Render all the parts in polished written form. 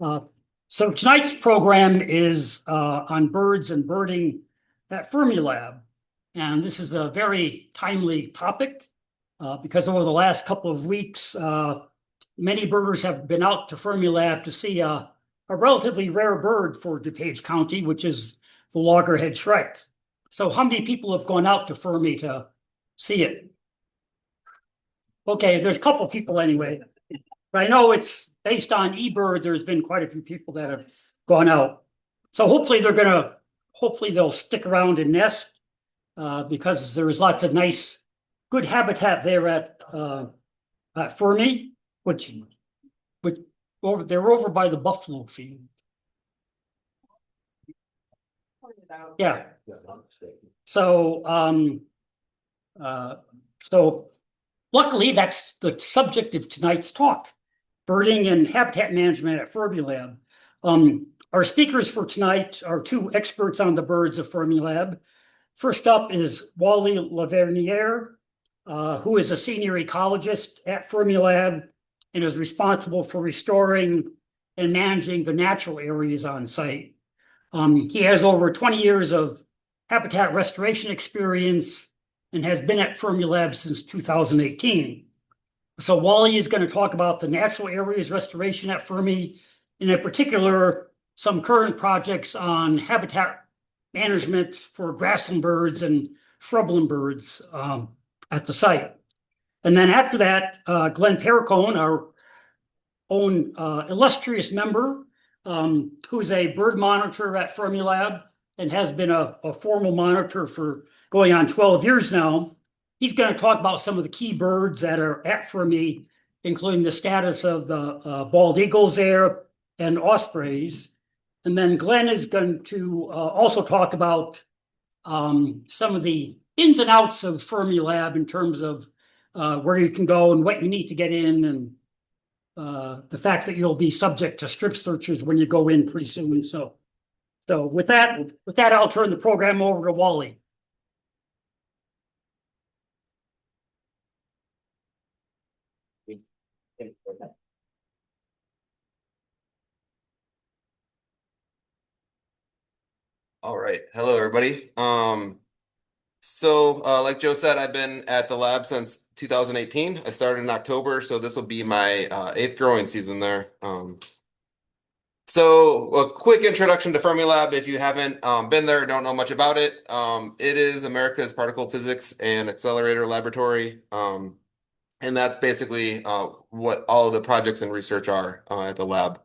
Uh, so tonight's program is on birds and birding at Fermilab. And this is a very timely topic because over the last couple of weeks, many birders have been out to Fermilab to see a relatively rare bird for DuPage County, which is the loggerhead shrike. So how many people have gone out to Fermi to see it? Okay, there's a couple people anyway. But I know it's based on eBird. There's been quite a few people that have gone out. So hopefully they'll stick around and nest because there's lots of nice, good habitat there at Fermi, which they're over by the buffalo feed. Yeah. So so luckily that's the subject of tonight's talk. Birding and habitat management at Fermilab. Our speakers for tonight are two experts on the birds of Fermilab. First up is Wally Levernier, who is a senior ecologist at Fermilab and is responsible for restoring and managing the natural areas on site. He has over 20 years of habitat restoration experience and has been at Fermilab since 2018. So Wally is going to talk about the natural areas restoration at Fermi, and in particular, some current projects on habitat management for grassland birds and shrubland birds at the site. And then after that, Glenn Perricone, our own illustrious member, who's a bird monitor at Fermilab and has been a formal monitor for going on 12 years now. He's going to talk about some of the key birds that are at Fermi, including the status of the bald eagles there and ospreys. And then Glenn is going to also talk about some of the ins and outs of Fermilab in terms of where you can go and what you need to get in, and the fact that you'll be subject to strip searches when you go in pretty soon. So with that, I'll turn the program over to Wally. All right. Hello, everybody. Like Joe said, I've been at the lab since 2018. I started in October, so this will be my 8th growing season there. So a quick introduction to Fermilab if you haven't been there or don't know much about it. It is America's particle physics and accelerator laboratory. And that's basically what all of the projects and research are at the lab.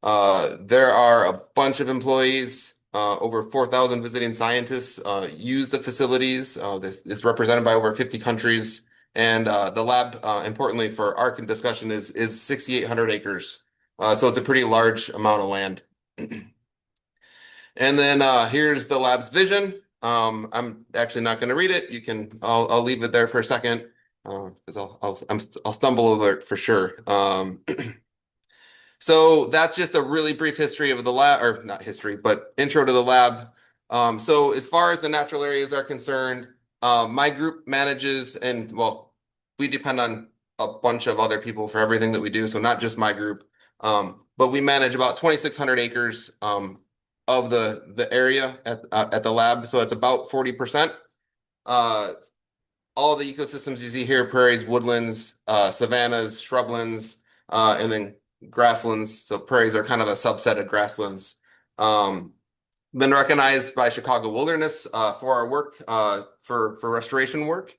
There are a bunch of employees. Over 4,000 visiting scientists use the facilities. It's represented by over 50 countries. And the lab, importantly for our discussion, is 6,800 acres. So it's a pretty large amount of land. And then here's the lab's vision. I'm actually not going to read it. I'll leave it there for a second because I'll stumble over it for sure. So that's just a really brief history of the lab, or not history, but intro to the lab. So as far as the natural areas are concerned, my group manages, and well, we depend on a bunch of other people for everything that we do. So not just my group, but we manage about 2,600 acres of the area at the lab. So that's about 40%. All the ecosystems you see here: prairies, woodlands, savannas, shrublands, and then grasslands. So prairies are kind of a subset of grasslands. Been recognized by Chicago Wilderness for our work, for restoration work.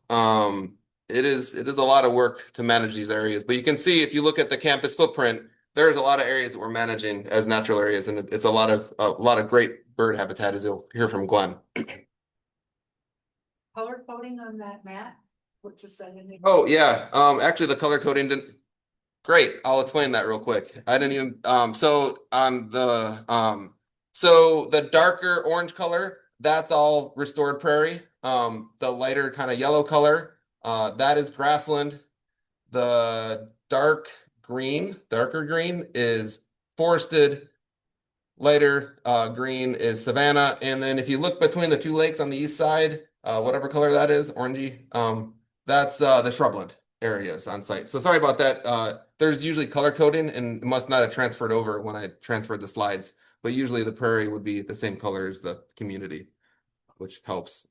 It is a lot of work to manage these areas, but you can see if you look at the campus footprint, there's a lot of areas that we're managing as natural areas, and it's a lot of great bird habitat, as you'll hear from Glenn. Color coding on that map? What you said in the Oh yeah, actually the color coding didn't. Great, I'll explain that real quick. I didn't even so on the so the darker orange color, that's all restored prairie. The lighter kind of yellow color, that is grassland. The darker green is forested. Lighter green is savanna. And then if you look between the two lakes on the east side, whatever color that is, orangey, that's the shrubland areas on site. So sorry about that. there's usually color coding, and it must not have transferred over when I transferred the slides, but usually the prairie would be the same color as the community, which helps.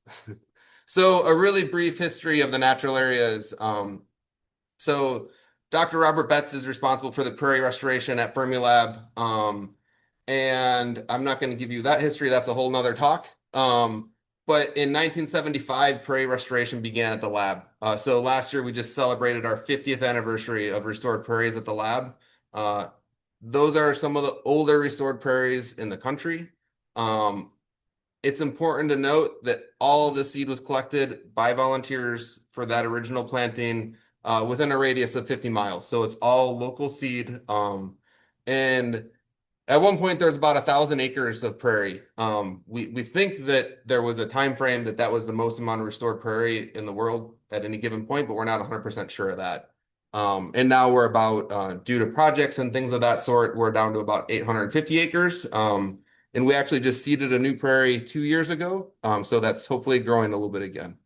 So a really brief history of the natural areas. So Dr. Robert Betts is responsible for the prairie restoration at Fermilab. And I'm not going to give you that history. That's a whole nother talk. But in 1975, prairie restoration began at the lab. So last year we just celebrated our 50th anniversary of restored prairies at the lab. Those are some of the older restored prairies in the country. It's important to note that all of the seed was collected by volunteers for that original planting within a radius of 50 miles. So it's all local seed. And at one point, there was about 1,000 acres of prairie. We think that there was a time frame that was the most amount of restored prairie in the world at any given point, but we're not 100% sure of that. And now we're about, due to projects and things of that sort, we're down to about 850 acres. And we actually just seeded a new prairie 2 years ago. So that's hopefully growing a little bit again.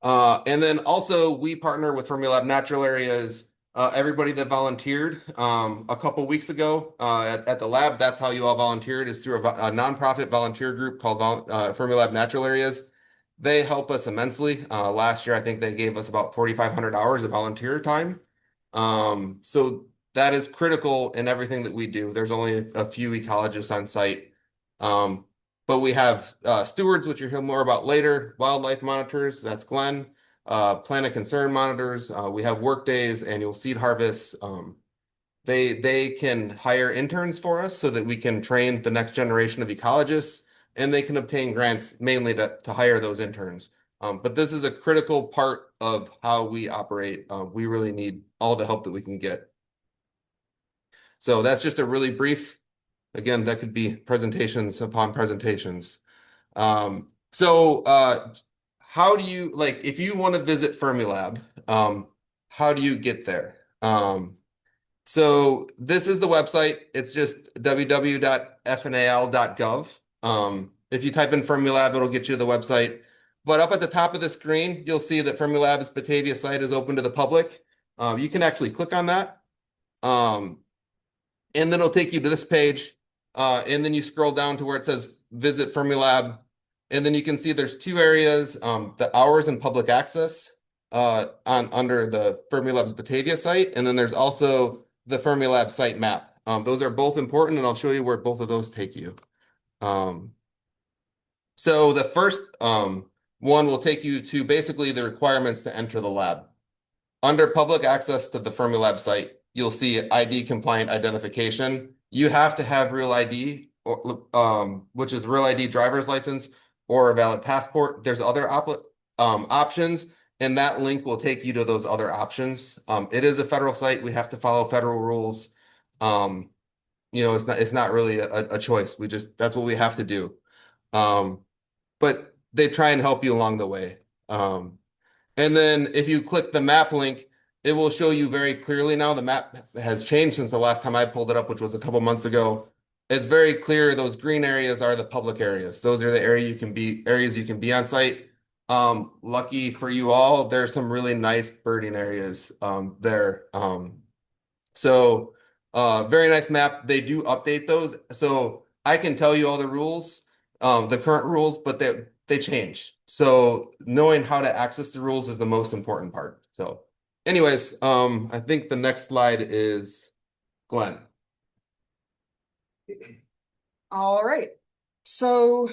And then also we partner with Fermilab Natural Areas. Everybody that volunteered a couple weeks ago at the lab, that's how you all volunteered, is through a nonprofit volunteer group called Fermilab Natural Areas. They help us immensely. Last year, I think they gave us about 4,500 hours of volunteer time. So that is critical in everything that we do. There's only a few ecologists on site. But we have stewards, which you'll hear more about later, wildlife monitors, that's Glenn, plant of concern monitors. We have work days, annual seed harvests. They can hire interns for us so that we can train the next generation of ecologists, and they can obtain grants mainly to hire those interns. But this is a critical part of how we operate. We really need all the help that we can get. So that's just a really brief, again, that could be presentations upon presentations. So how do you, like, if you want to visit Fermilab, how do you get there? So this is the website. It's just www.fnal.gov. If you type in Fermilab, it'll get you to the website. But up at the top of the screen, you'll see that Fermilab's Batavia site is open to the public. You can actually click on that. And then it'll take you to this page. And then you scroll down to where it says Visit Fermilab. And then you can see there's two areas, the hours and public access under the Fermilab's Batavia site. And then there's also the Fermilab site map. Those are both important, and I'll show you where both of those take you. So the first one will take you to basically the requirements to enter the lab. Under public access to the Fermilab site, you'll see ID compliant identification. You have to have real ID, which is real ID driver's license or a valid passport. There's other options, and that link will take you to those other options. It is a federal site. We have to follow federal rules. It's not really a choice. That's what we have to do. But they try and help you along the way. And then if you click the map link, it will show you very clearly now. The map has changed since the last time I pulled it up, which was a couple months ago. It's very clear those green areas are the public areas. Those are the areas you can be on site. Lucky for you all, there's some really nice birding areas there. So very nice map. They do update those. So I can tell you all the rules, the current rules, but they change. So knowing how to access the rules is the most important part. So anyways, I think the next slide is Glenn. All right. So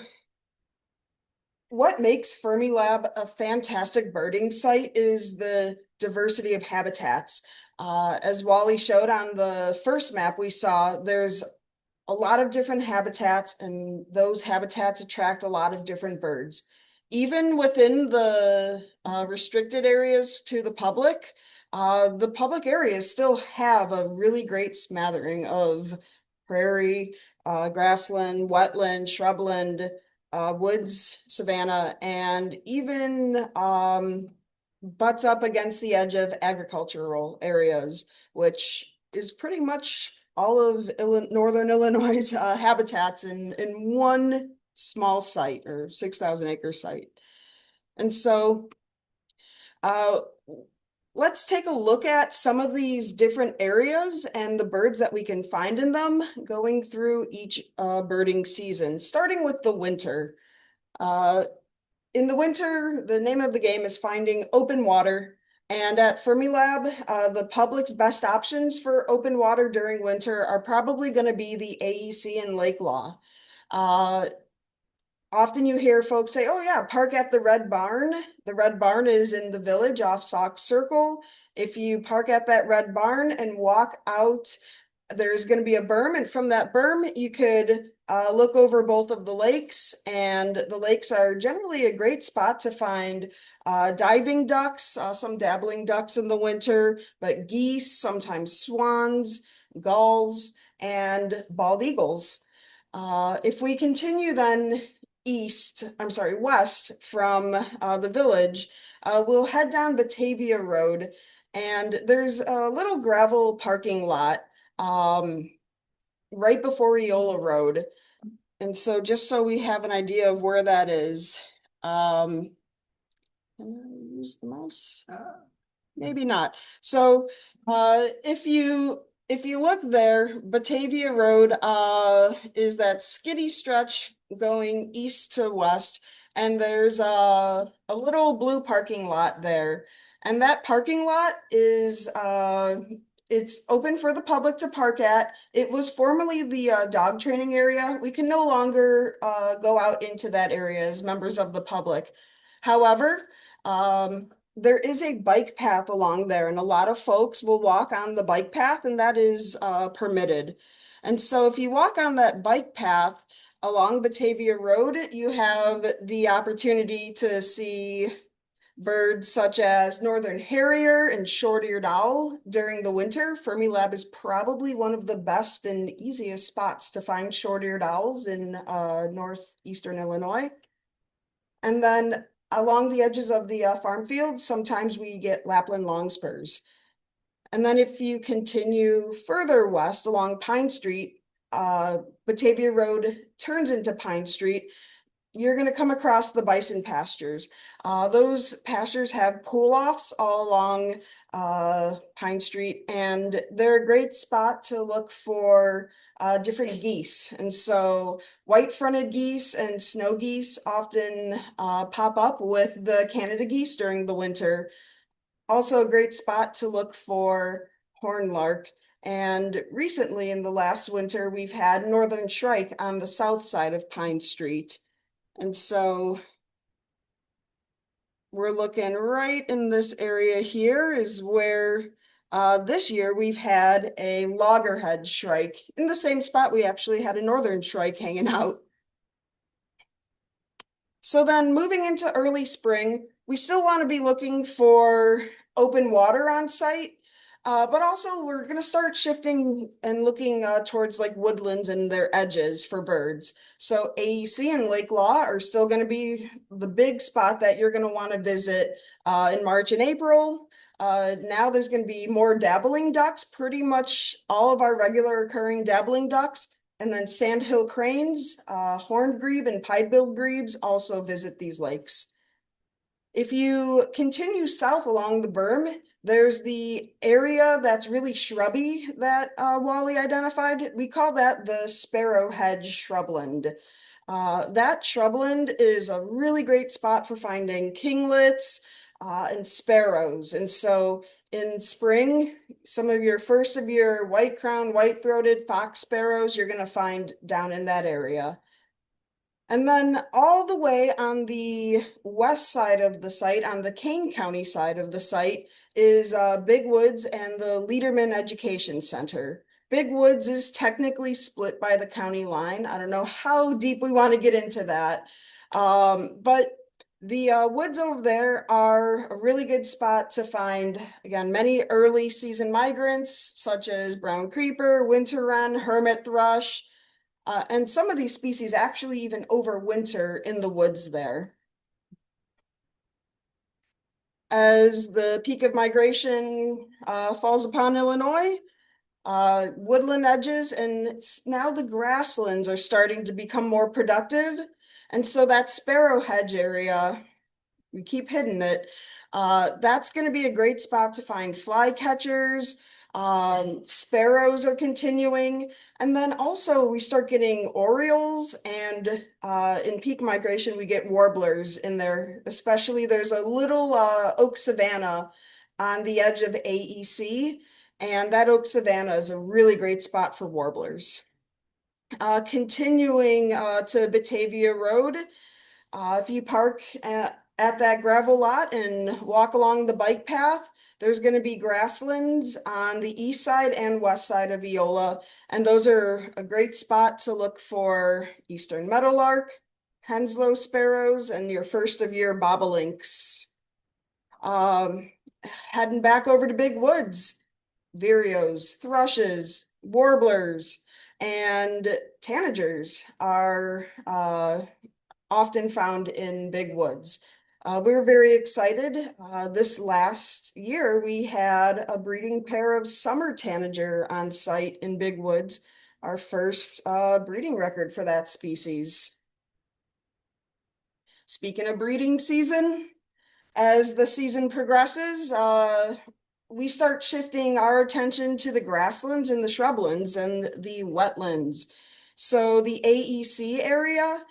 what makes Fermilab a fantastic birding site is the diversity of habitats. As Wally showed on the first map we saw, there's a lot of different habitats, and those habitats attract a lot of different birds. Even within the restricted areas to the public areas still have a really great smattering of prairie, grassland, wetland, shrubland, woods, savanna, and even butts up against the edge of agricultural areas, which is pretty much all of northern Illinois' habitats in one small site, or 6,000 acre site. And so let's take a look at some of these different areas and the birds that we can find in them going through each birding season, starting with the winter. In the winter, the name of the game is finding open water. And at Fermilab, the public's best options for open water during winter are probably going to be the AEC and Lake Law. Often you hear folks say, oh yeah, park at the Red Barn. The Red Barn is in the village off Sauk Circle. If you park at that Red Barn and walk out, there's going to be a berm, and from that berm, you could look over both of the lakes, and the lakes are generally a great spot to find diving ducks, some dabbling ducks in the winter, but geese, sometimes swans, gulls, and bald eagles. If we continue then west from the village, we'll head down Batavia Road, and there's a little gravel parking lot right before Eola Road. And so just so we have an idea of where that is, can I use the mouse? Maybe not. So if you look there, Batavia Road is that skiddy stretch going east to west, and there's a little blue parking lot there. And that parking lot is it's open for the public to park at. It was formerly the dog training area. We can no longer go out into that area as members of the public. However, there is a bike path along there, and a lot of folks will walk on the bike path, and that is permitted. And so if you walk on that bike path along Batavia Road, you have the opportunity to see birds such as northern harrier and short-eared owl during the winter. Fermilab is probably one of the best and easiest spots to find short-eared owls in northeastern Illinois. And then along the edges of the farm fields, sometimes we get Lapland longspurs. And then if you continue further west along Pine Street, Batavia Road turns into Pine Street, you're going to come across the bison pastures. Those pastures have pull-offs all along Pine Street, and they're a great spot to look for different geese. And so white-fronted geese and snow geese often pop up with the Canada geese during the winter. Also a great spot to look for hornlark. And recently in the last winter, we've had northern shrike on the south side of Pine Street. And so we're looking right in this area here is where this year we've had a loggerhead shrike. In the same spot, we actually had a northern shrike hanging out. So then moving into early spring, we still want to be looking for open water on site. But also we're going to start shifting and looking towards like woodlands and their edges for birds. So AEC and Lake Law are still going to be the big spot that you're going to want to visit in March and April. Now there's going to be more dabbling ducks, pretty much all of our regular occurring dabbling ducks. And then sandhill cranes, horned grebe and pied-billed grebes also visit these lakes. If you continue south along the berm, there's the area that's really shrubby that Wally identified. We call that the sparrow hedge shrubland. That shrubland is a really great spot for finding kinglets and sparrows. And so in spring, some of your first of your white-crowned, white-throated fox sparrows you're going to find down in that area. And then all the way on the west side of the site, on the Kane County side of the site, is Big Woods and the Liederman Education Center. Big Woods is technically split by the county line. I don't know how deep we want to get into that. But the woods over there are a really good spot to find, again, many early season migrants, such as brown creeper, winter wren, hermit thrush, and some of these species actually even overwinter in the woods there. As the peak of migration falls upon Illinois, woodland edges and now the grasslands are starting to become more productive. And so that sparrow hedge area, we keep hitting it, That's going to be a great spot to find flycatchers. Sparrows are continuing. And then also we start getting orioles, and in peak migration, we get warblers in there. Especially there's a little oak savanna on the edge of AEC, and that oak savanna is a really great spot for warblers. Continuing to Batavia Road, if you park at that gravel lot and walk along the bike path, there's going to be grasslands on the east side and west side of Eola, and those are a great spot to look for eastern meadowlark, Henslow sparrows, and your first of year bobolinks. Heading back over to big woods, vireos, thrushes, warblers, and tanagers are often found in big woods. We're very excited. This last year, we had a breeding pair of summer tanager on site in big woods, our first breeding record for that species. Speaking of breeding season, as the season progresses, we start shifting our attention to the grasslands and the shrublands and the wetlands. So the AEC area,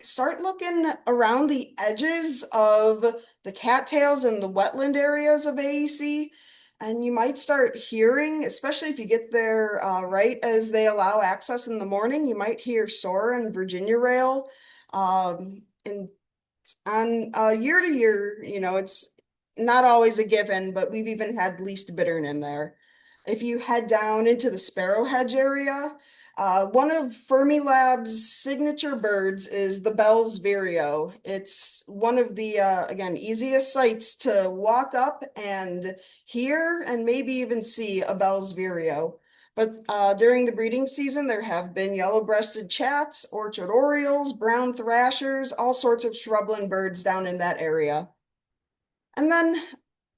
start looking around the edges of the cattails and the wetland areas of AEC, and you might start hearing, especially if you get there right as they allow access in the morning, you might hear soar and Virginia rail. And on year to year, you know, it's not always a given, but we've even had least bittern in there. If you head down into the sparrow hedge area, one of Fermilab's signature birds is the Bell's vireo. It's one of the, again, easiest sites to walk up and hear and maybe even see a Bell's vireo. But during the breeding season, there have been yellow-breasted chats, orchard orioles, brown thrashers, all sorts of shrubland birds down in that area. And then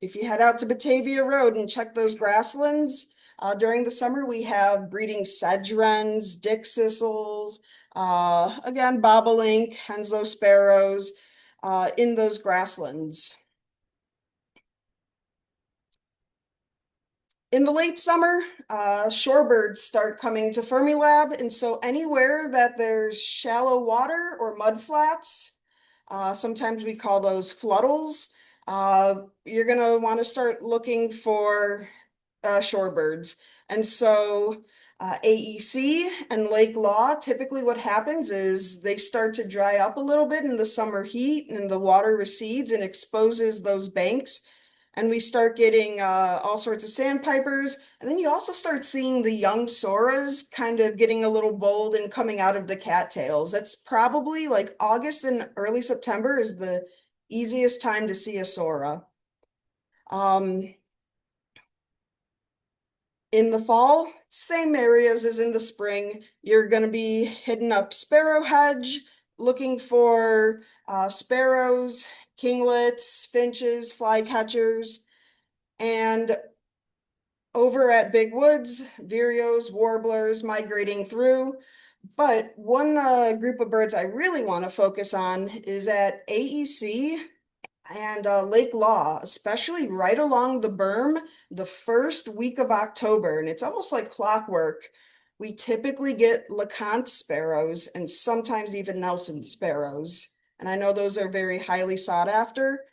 if you head out to Batavia Road and check those grasslands, during the summer, we have breeding sedge wrens, dick sissels, again, bobolink, Henslow sparrows in those grasslands. In the late summer, shorebirds start coming to Fermilab, and so anywhere that there's shallow water or mud flats, sometimes we call those fluddles, you're going to want to start looking for shorebirds. And so AEC and Lake Law, typically what happens is they start to dry up a little bit in the summer heat, and the water recedes and exposes those banks. And we start getting all sorts of sandpipers. And then you also start seeing the young soras kind of getting a little bold and coming out of the cattails. That's probably like August and early September is the easiest time to see a sora. In the fall, same areas as in the spring, you're going to be hitting up sparrow hedge, looking for sparrows, kinglets, finches, flycatchers, and over at big woods, vireos, warblers migrating through. But one group of birds I really want to focus on is at AEC and Lake Law, especially right along the berm, the first week of October, and it's almost like clockwork. We typically get LeConte sparrows and sometimes even Nelson sparrows. And I know those are very highly sought after.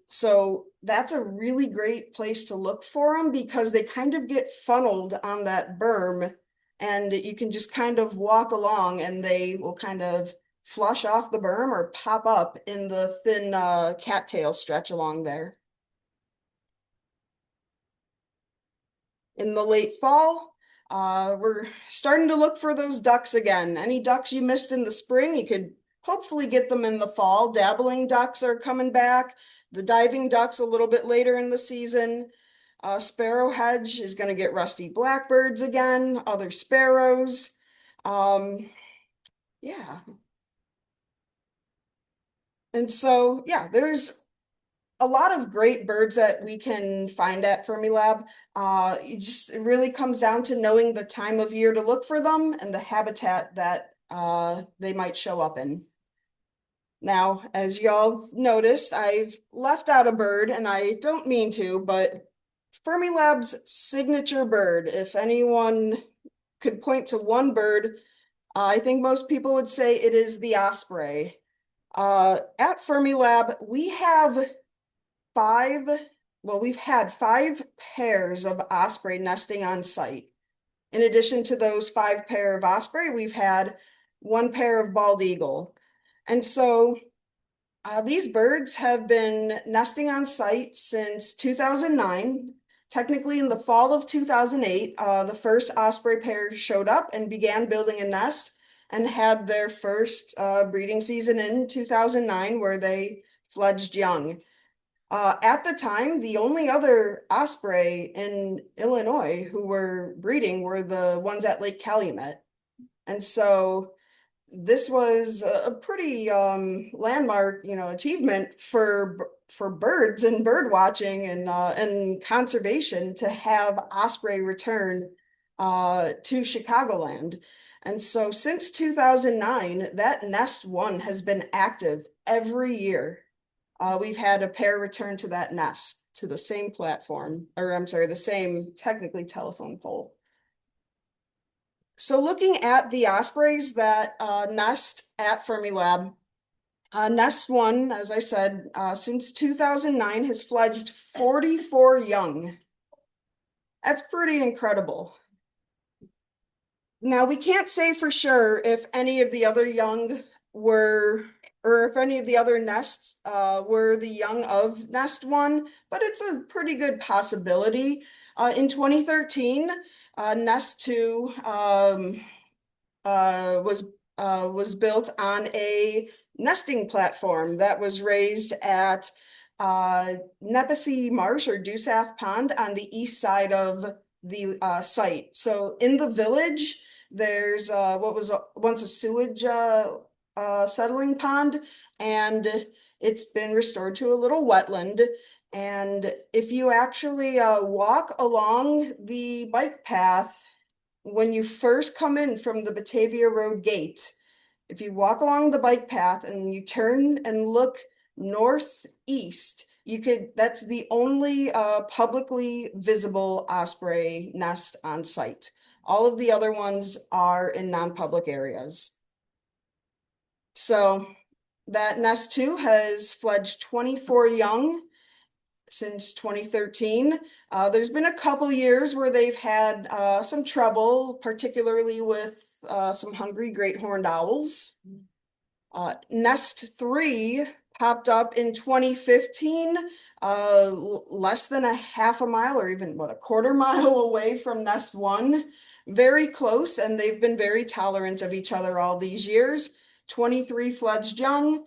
So that's a really great place to look for them because they kind of get funneled on that berm, and you can just kind of walk along and they will kind of flush off the berm or pop up in the thin cattail stretch along there. In the late fall, we're starting to look for those ducks again. Any ducks you missed in the spring, you could hopefully get them in the fall. Dabbling ducks are coming back. The diving ducks a little bit later in the season. Sparrow hedge is going to get rusty blackbirds again, other sparrows. Yeah. And so, yeah, there's a lot of great birds that we can find at Fermilab. It really comes down to knowing the time of year to look for them and the habitat that they might show up in. Now, as y'all noticed, I've left out a bird and I don't mean to, but Fermilab's signature bird, if anyone could point to one bird, I think most people would say it is the osprey. At Fermilab, we've had 5 pairs of osprey nesting on site. In addition to those 5 pair of osprey, we've had 1 pair of bald eagle. And so these birds have been nesting on site since 2009. Technically, in the fall of 2008, the first osprey pair showed up and began building a nest and had their first breeding season in 2009, where they fledged young. At the time, the only other osprey in Illinois who were breeding were the ones at Lake Calumet. And so this was a pretty landmark, achievement for birds and bird watching and conservation to have osprey return to Chicagoland. And so since 2009, that nest one has been active every year. We've had a pair return to that nest, to the same platform, or I'm sorry, the same technically telephone pole. So looking at the ospreys that nest at Fermilab, nest one, as I said, since 2009 has fledged 44 young. That's pretty incredible. Now, we can't say for sure if any of the other young were, or if any of the other nests were the young of nest one, but it's a pretty good possibility. In 2013, nest two was built on a nesting platform that was raised at Nepesse Marsh or Dusaf Pond on the east side of the site. So in the village, there's what was once a sewage settling pond, and it's been restored to a little wetland. And if you actually walk along the bike path, when you first come in from the Batavia Road gate, if you walk along the bike path and you turn and look northeast, that's the only publicly visible osprey nest on site. All of the other ones are in non-public areas. So that nest too has fledged 24 young since 2013. There's been a couple years where they've had some trouble, particularly with some hungry great horned owls. Nest 3 popped up in 2015, less than a half a mile or even a quarter mile away from nest 1. Very close, and they've been very tolerant of each other all these years. 23 fledged young.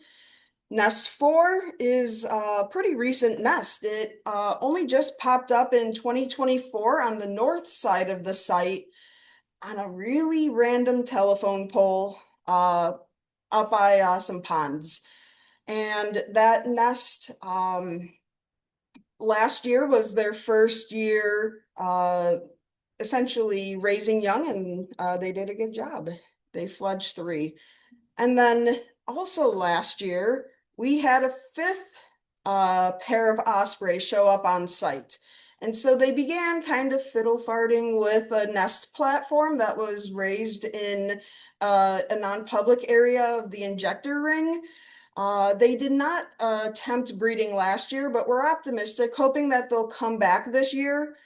Nest 4 is a pretty recent nest. It only just popped up in 2024 on the north side of the site on a really random telephone pole up by some ponds. And that nest last year was their first year essentially raising young, and they did a good job. They fledged 3. And then also last year, we had a 5th pair of ospreys show up on site. And so they began kind of fiddle farting with a nest platform that was raised in a non-public area of the injector ring. They did not attempt breeding last year, but we're optimistic, hoping that they'll come back this year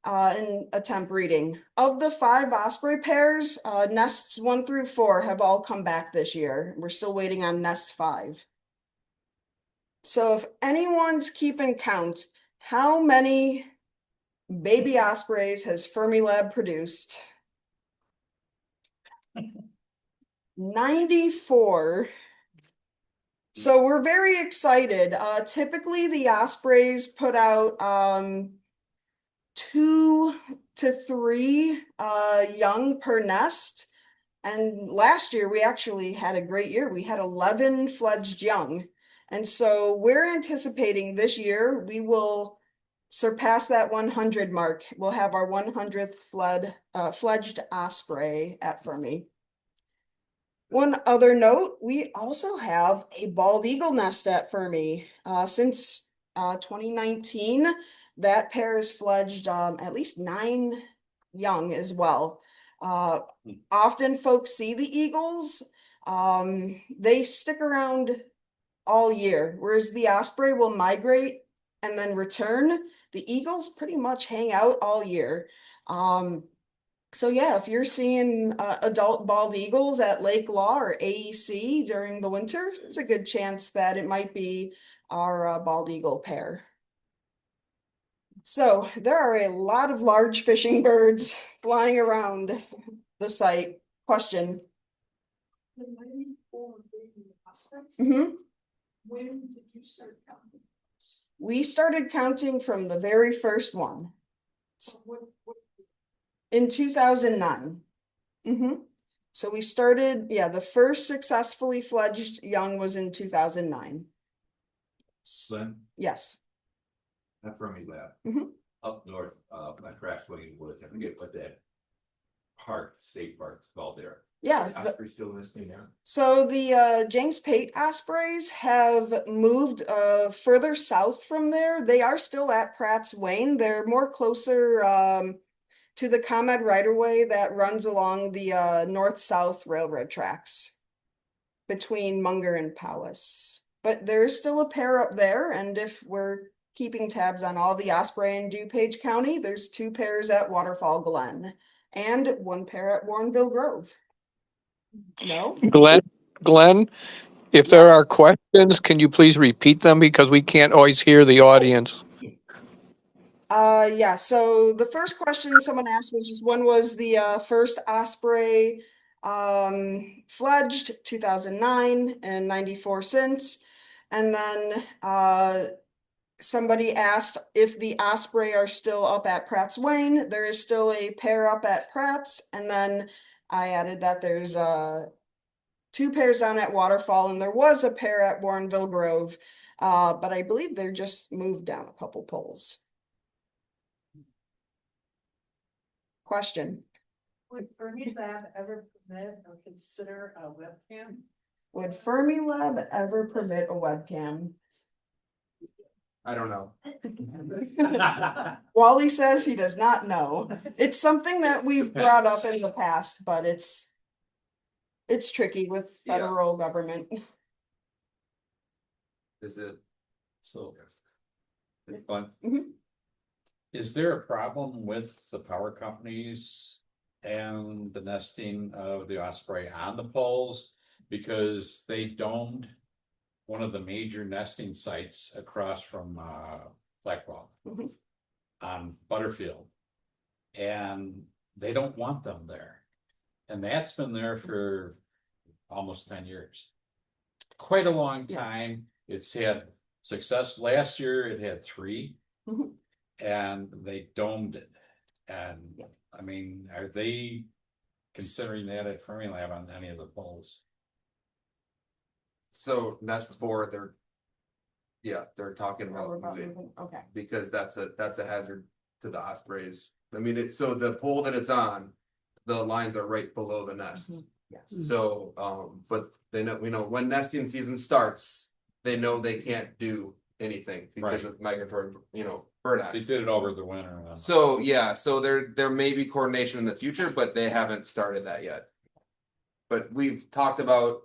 and attempt breeding. Of the 5 osprey pairs, nests 1 through 4 have all come back this year. We're still waiting on nest 5. So if anyone's keeping count, how many baby ospreys has Fermilab produced? 94. So we're very excited. Typically the ospreys put out 2 to 3 young per nest. And last year we actually had a great year. We had 11 fledged young. And so we're anticipating this year we will surpass that 100 mark. We'll have our 100th fledged osprey at Fermi. One other note, we also have a bald eagle nest at Fermi. Since 2019, that pair has fledged at least 9 young as well. Often folks see the eagles. They stick around all year, whereas the osprey will migrate and then return. The eagles pretty much hang out all year. So yeah, if you're seeing adult bald eagles at Lake Law or AEC during the winter, it's a good chance that it might be our bald eagle pair. So there are a lot of large fishing birds flying around the site. Question. The 94 baby ospreys. Mhm. When did you start counting? We started counting from the very first one What in 2009. So we started, yeah, the first successfully fledged young was in 2009. Glenn, Yes. at Fermilab, Mhm. up north, by Craftsway Woods, I forget what that state park's called there. Yeah. Osprey still listening now? So the James Pate ospreys have moved further south from there. They are still at Pratt's Wayne. They're more closer to the ComEd right-of-way that runs along the north-south railroad tracks between Munger and Powis. But there's still a pair up there, and if we're keeping tabs on all the osprey in DuPage County, there's 2 pairs at Waterfall Glen and 1 pair at Warrenville Grove. No? Glenn, if there are Yes. questions, can you please repeat them because we can't always hear the audience? Yeah, so the first question someone asked was just when was the first osprey fledged? 2009 and 94 since. And then somebody asked if the osprey are still up at Pratt's Wayne. There is still a pair up at Pratt's, and then I added that there's 2 pairs down at Waterfall, and there was a pair at Warrenville Grove, but I believe they're just moved down a couple poles. Question. would Fermilab ever permit or consider a webcam? Would Fermilab ever permit a webcam? I don't know. Wally says he does not know. It's something that we've brought up in the past, but it's tricky with federal government. Is it? So. But Mhm. is there a problem with the power companies and the nesting of the osprey on the poles? Because they domed one of the major nesting sites across from Blackwell Mhm. on Butterfield. And they don't want them there. And that's been there for almost 10 years. Quite a long Yeah. time. It's had success. Last year it had 3. Mhm. And they domed it. And Yeah. I mean, are they considering that at Fermilab on any of the poles? So Nest 4, they're talking about moving Okay. because that's a hazard to the ospreys. I mean, so the pole that it's on, the lines are right below the nest. Yes. So, but we know when nesting season starts, they know they can't do anything because Right. of migratory, bird They act. did it over the winter. So so there may be coordination in the future, but they haven't started that yet. But we've talked about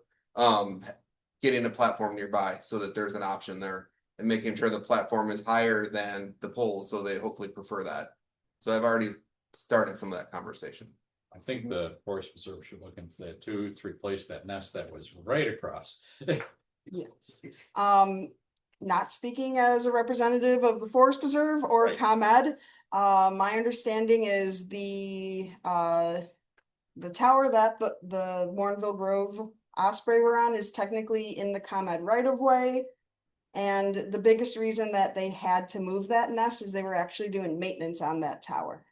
getting a platform nearby so that there's an option there and making sure the platform is higher than the poles, so they hopefully prefer that. So I've already started some of that conversation. I think the Forest Preserve should look into that too, to replace that nest that was right across. Yes. Not speaking as a representative of the Forest Preserve or Right. ComEd, my understanding is the tower that the Warrenville Grove osprey were on is technically in the ComEd right of way. And the biggest reason that they had to move that nest is they were actually doing maintenance on that tower.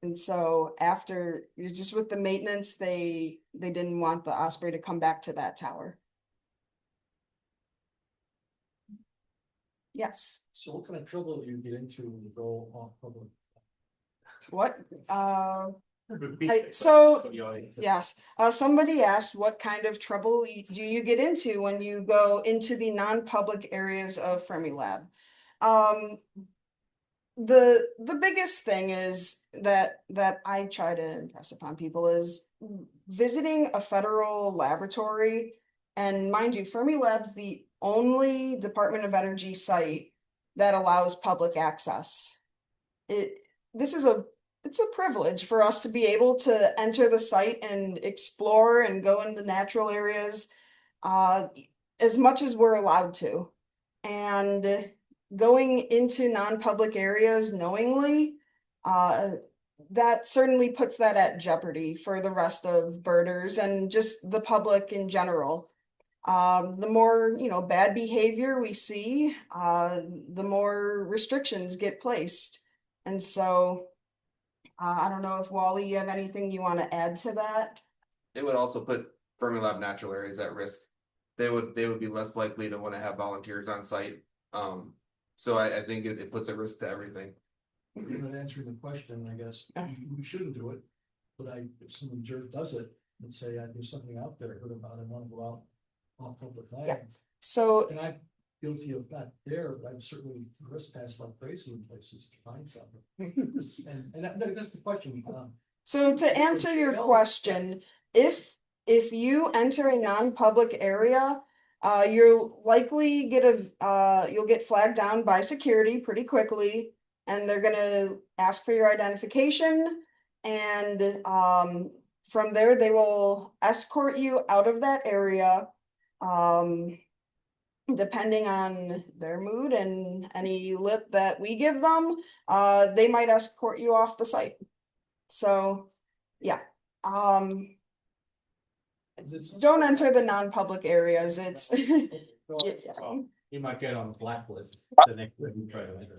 And so after, just with the maintenance, they didn't want the osprey to come back to that tower. Yes. So what kind of trouble do you get into when you go off public? What? So, yes, somebody asked what kind of trouble do you get into when you go into the non-public areas of Fermilab? Um, the biggest thing is that I try to impress upon people is visiting a federal laboratory. And mind you, Fermilab's the only Department of Energy site that allows public access. It this is it's a privilege for us to be able to enter the site and explore and go into natural areas as much as we're allowed to. And going into non-public areas knowingly, that certainly puts that at jeopardy for the rest of birders and just the public in general. The more, bad behavior we see, the more restrictions get placed. And so, I don't know if Wally, you have anything you want to add to that? It would also put Fermilab natural areas at risk. They would be less likely to want to have volunteers on site. So I think it puts a risk to everything. You're not answering the question, I guess. We shouldn't do it, but if some jerk does it, let's say there's something out there I heard about, I want to go out on public land. Yeah. So, And I'm guilty of not there, but I'm certainly trespassed like crazy in places to find something. That's the question. so to answer your question, if you enter a non-public area, you'll likely you'll get flagged down by security pretty quickly, and they're gonna ask for your identification, and from there they will escort you out of that area. Depending on their mood and any lip that we give them, they might escort you off the site. So, yeah. Don't enter the non-public areas. It's You might get on the blacklist the next time you try to enter.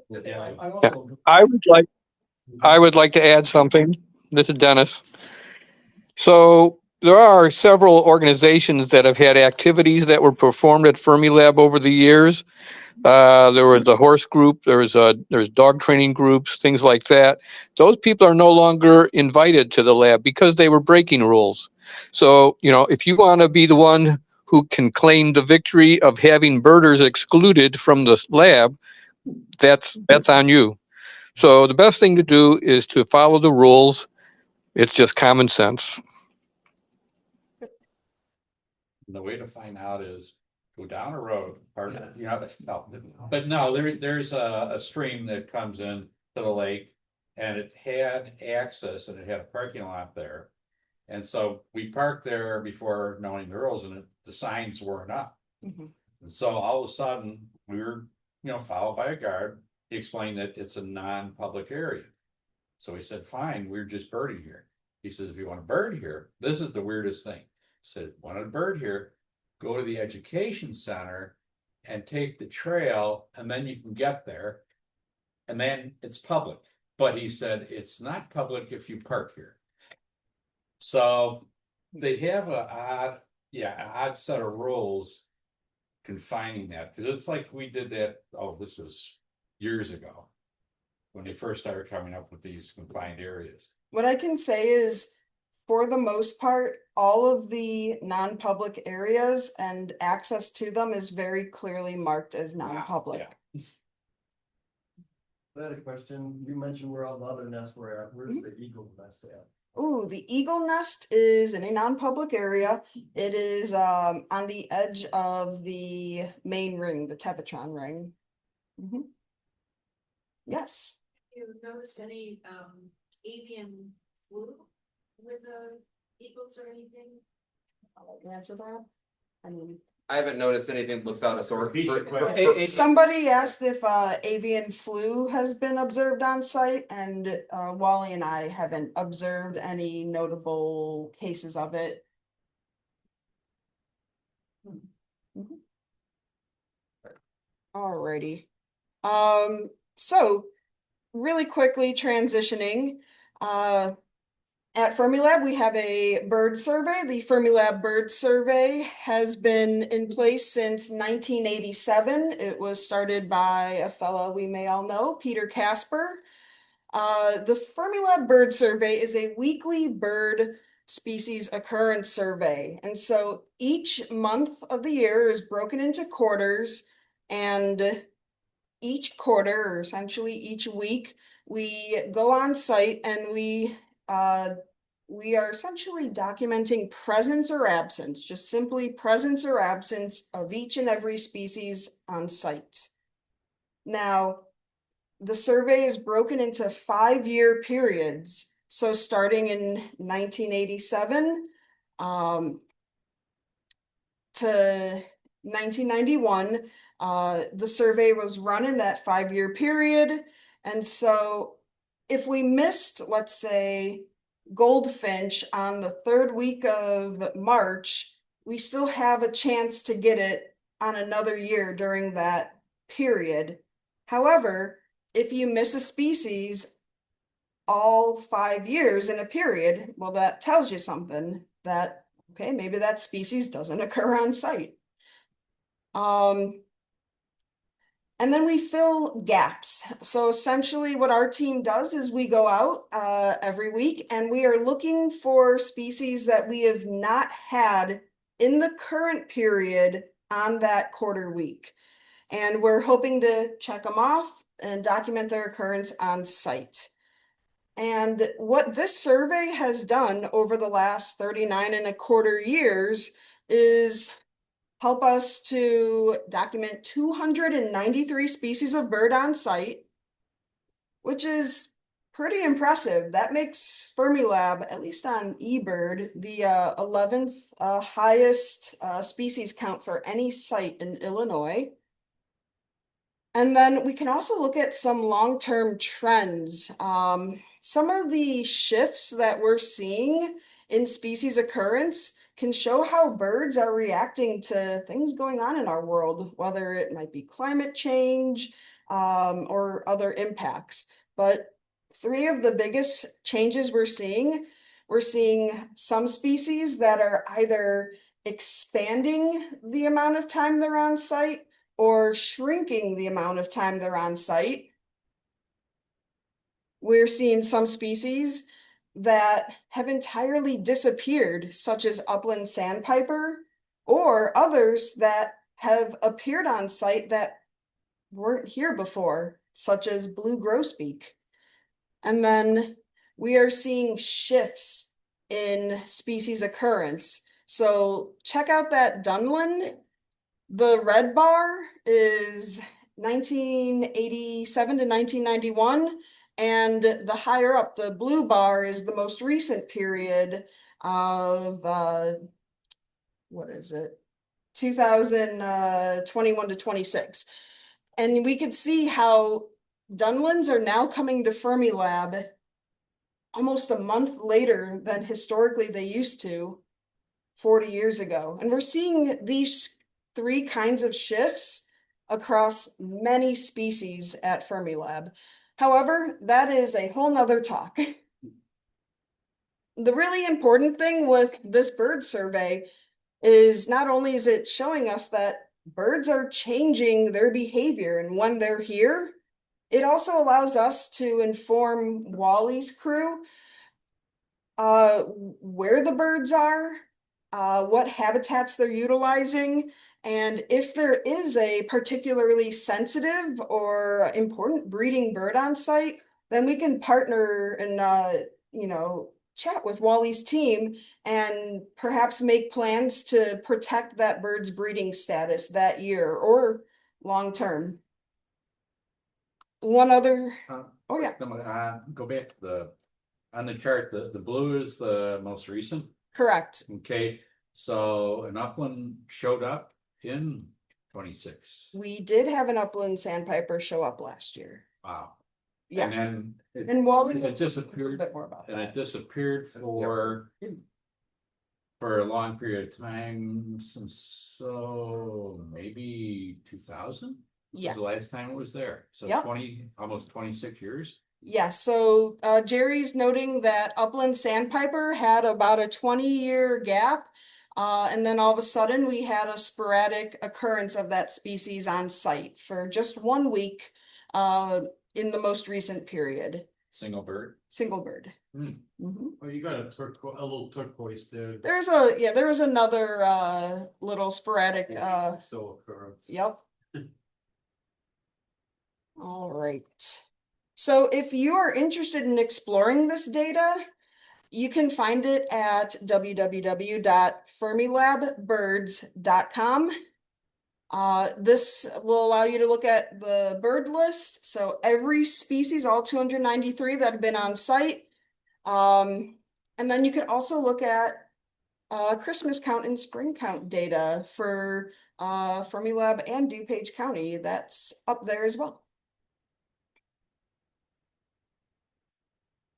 Yeah, I also. I would like to add something. This is Dennis. So there are several organizations that have had activities that were performed at Fermilab over the years. There was a horse group, there's dog training groups, things like that. Those people are no longer invited to the lab because they were breaking rules. So, if you want to be the one who can claim the victory of having birders excluded from the lab, that's on you. So the best thing to do is to follow the rules. It's just common sense. The way to find out is go down a road, or, but no, there's a stream that comes in to the lake. And it had access and it had a parking lot there. And so we parked there before knowing the rules, and the signs weren't up. Mhm. And so all of a sudden, we were, followed by a guard. He explained that it's a non-public area. So we said, fine, we're just birding here. He says, if you want to bird here, this is the weirdest thing. He said, want to bird here, go to the education center and take the trail, and then you can get there. And then it's public. But he said, it's not public if you park here. So they have an odd set of rules confining that, because it's like we did that. Oh, this was years ago when they first started coming up with these confined areas. What I can say is, for the most part, all of the non-public areas and access to them is very clearly marked as non-public. Yeah. I had a question. You mentioned where all the other nests were at. Where's the eagle nest at? Ooh, the eagle nest is in a non-public area. It is on the edge of the main ring, the Tevotron ring. Mhm. Yes. You noticed any avian flu with the eagles or anything? I'll answer that. I haven't noticed anything that looks out of sort. Somebody asked if avian flu has been observed on site, and Wally and I haven't observed any notable cases of it. Alrighty. So really quickly transitioning, at Fermilab, we have a bird survey. The Fermilab bird survey has been in place since 1987. It was started by a fellow we may all know, Peter Casper. The Fermilab Bird Survey is a weekly bird species occurrence survey. And so each month of the year is broken into quarters, and each quarter, or essentially each week, we go on site and we are essentially documenting presence or absence, just simply presence or absence of each and every species on site. Now, the survey is broken into 5-year periods. So starting in 1987 to 1991, the survey was run in that 5-year period. And so if we missed, let's say, goldfinch on the 3rd week of March, we still have a chance to get it on another year during that period. However, if you miss a species all 5 years in a period, well, that tells you something that, okay, maybe that species doesn't occur on site. And then we fill gaps. So essentially what our team does is we go out every week and we are looking for species that we have not had in the current period on that quarter week. And we're hoping to check them off and document their occurrence on site. And what this survey has done over the last 39.25 years is help us to document 293 species of bird on site, which is pretty impressive. That makes Fermilab, at least on eBird, the 11th highest species count for any site in Illinois. And then we can also look at some long-term trends. Some of the shifts that we're seeing in species occurrence can show how birds are reacting to things going on in our world, whether it might be climate change or other impacts. But 3 of the biggest changes we're seeing some species that are either expanding the amount of time they're on site or shrinking the amount of time they're on site. We're seeing some species that have entirely disappeared, such as upland sandpiper, or others that have appeared on site that weren't here before, such as blue grosbeak. And then we are seeing shifts in species occurrence. So check out that Dunlin. The red bar is 1987 to 1991, and the higher up, the blue bar, is the most recent period of, 2021 to 26. And we could see how Dunlins are now coming to Fermilab almost a month later than historically they used to 40 years ago. And we're seeing these 3 kinds of shifts across many species at Fermilab. However, that is a whole nother talk. The really important thing with this bird survey is not only is it showing us that birds are changing their behavior and when they're here, it also allows us to inform Wally's crew where the birds are, what habitats they're utilizing, and if there is a particularly sensitive or important breeding bird on site, then we can partner and chat with Wally's team and perhaps make plans to protect that bird's breeding status that year or long term. One other, oh yeah. Go back to on the chart, the blue is the most recent. Correct. Okay, so an upland showed up in 26. We did have an upland sandpiper show up last year. Wow. Yeah. And then And Wally it disappeared, a bit more about and that. it disappeared for a long period of time since maybe 2000. Yeah. Was the last time it was there. So Yep. almost 26 years. Yeah, so Jerry's noting that upland sandpiper had about a 20-year gap. And then all of a sudden we had a sporadic occurrence of that species on site for just 1 week in the most recent period. Single bird? single bird. Hmm. Mhm. Oh, you got a little turquoise there. There is another little sporadic So occurrence. yep. All right. So if you are interested in exploring this data, you can find it at www.fermilabbirds.com. This will allow you to look at the bird list. So every species, all 293 that have been on site. And then you can also look at Christmas count and spring count data for Fermilab and DuPage County. That's up there as well.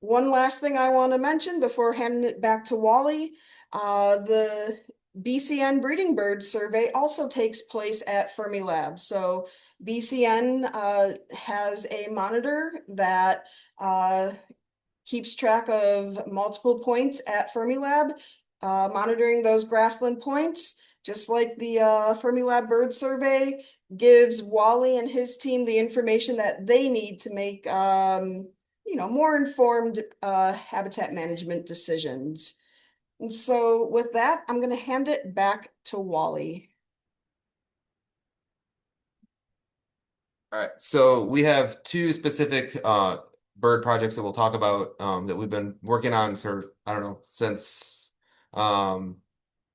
One last thing I want to mention before handing it back to Wally, the BCN breeding bird survey also takes place at Fermilab. So BCN has a monitor that keeps track of multiple points at Fermilab, monitoring those grassland points, just like the Fermilab bird survey gives Wally and his team the information that they need to make more informed habitat management decisions. And so with that, I'm going to hand it back to Wally. All right, so we have two specific bird projects that we'll talk about that we've been working on for, I don't know, since I